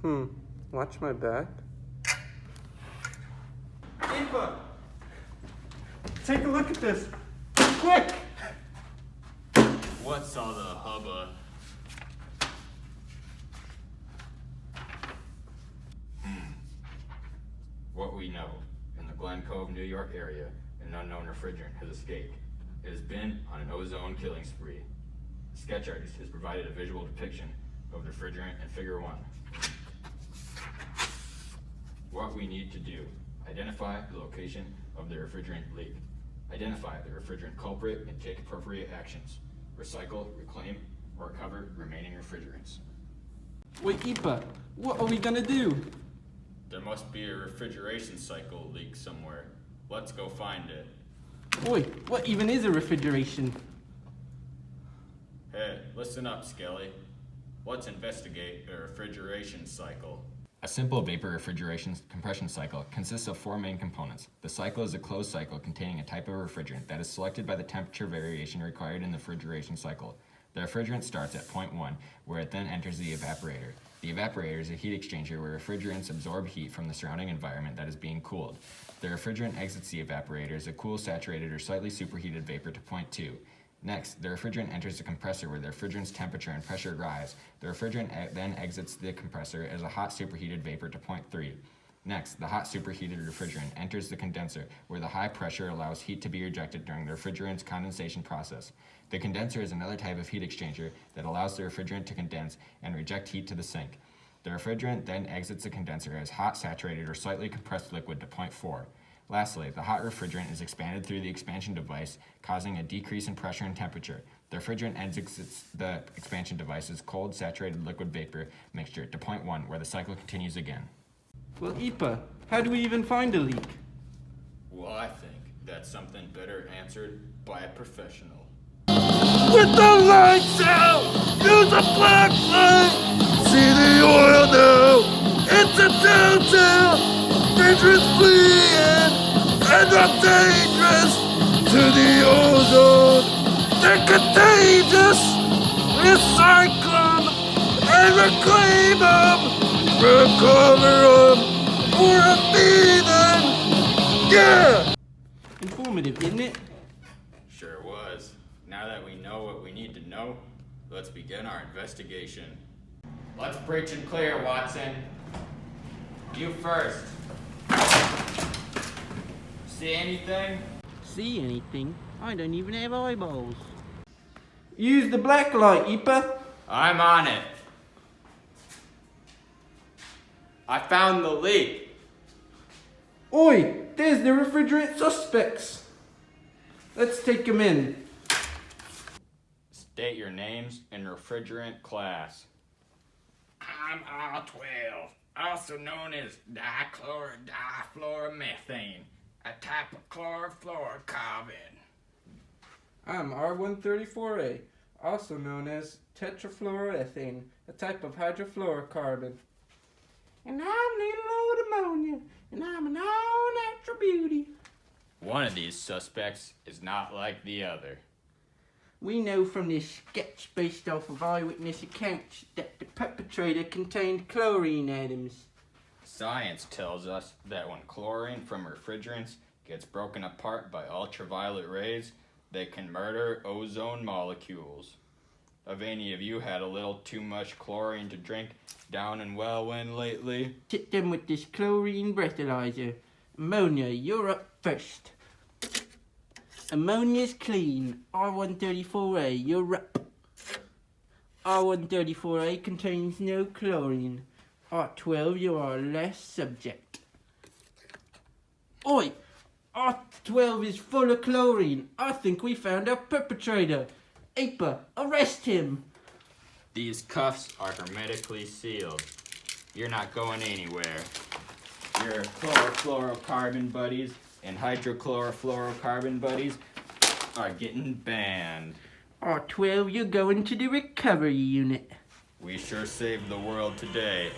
Watch my back. Eva! Take a look at this! Quick! What's all the hubba? What we know, in the Glen Cove, New York area, an unknown refrigerant has escaped. It has been on an ozone killing spree. The sketch artist has provided a visual depiction of the refrigerant in Figure 1. What we need to do: identify the location of the refrigerant leak, identify the refrigerant culprit, and take appropriate actions. Recycle, reclaim, or recover remaining refrigerants. Wait, Ipa, what are we gonna do? There must be a refrigeration cycle leak somewhere. Let's go find it. Oi, what even is a refrigeration? Hey, listen up, Skelly. Let's investigate a refrigeration cycle. A simple vapor refrigeration compression cycle consists of 4 main components. The cycle is a closed cycle containing a type of refrigerant that is selected by the temperature variation required in the refrigeration cycle. The refrigerant starts at point 1, where it then enters the evaporator. The evaporator is a heat exchanger where refrigerants absorb heat from the surrounding environment that is being cooled. The refrigerant exits the evaporator as a cool, saturated, or slightly superheated vapor to point 2. Next, the refrigerant enters the compressor where the refrigerant's temperature and pressure rise. The refrigerant then exits the compressor as a hot, superheated vapor to point 3. Next, the hot, superheated refrigerant enters the condenser where the high pressure allows heat to be rejected during the refrigerant's condensation process. The condenser is another type of heat exchanger that allows the refrigerant to condense and reject heat to the sink. The refrigerant then exits the condenser as hot, saturated, or slightly compressed liquid to point 4. Lastly, the hot refrigerant is expanded through the expansion device, causing a decrease in pressure and temperature. The refrigerant exits the expansion device's cold, saturated liquid vapor mixture to point 1, where the cycle continues again. Well, Ipa, how do we even find a leak? Well, I think that's something better answered by a professional. With the lights out, use a black light. See the oil now, it's a downtown. Refrigerants fleeing, and not dangerous to the ozone. They're contagious. Recycle them and reclaim them. Recover them or a feed them. Yeah! Informative, isn't it? Sure was. Now that we know what we need to know, let's begin our investigation. Let's preach and clear, Watson. You first. See anything? See anything? I don't even have eyeballs. Use the black light, Ipa. I'm on it. I found the leak. Oi, there's the refrigerant suspects. Let's take them in. State your names and refrigerant class. I'm R12, also known as dichloromethane, a type of chlorofluorocarbon. I'm R134A, also known as tetrafluoroethane, a type of hydrofluorocarbon. And I'm little old ammonia, and I'm an all-natural beauty. One of these suspects is not like the other. We know from this sketch based off of eyewitness accounts that the perpetrator contained chlorine atoms. Science tells us that when chlorine from refrigerants gets broken apart by ultraviolet rays, they can murder ozone molecules. Have any of you had a little too much chlorine to drink down in Wellwind lately? Hit them with this chlorine breathalyzer. Ammonia, you're up first. Ammonia's clean. R134A, you're up. R134A contains no chlorine. R12, you are less subject. Oi! R12 is full of chlorine. I think we found our perpetrator. Apa, arrest him. These cuffs are hermetically sealed. You're not going anywhere. Your chlorofluorocarbon buddies and hydrochlorofluorocarbon buddies are getting banned. R12, you're going to the recovery unit. We sure saved the world today.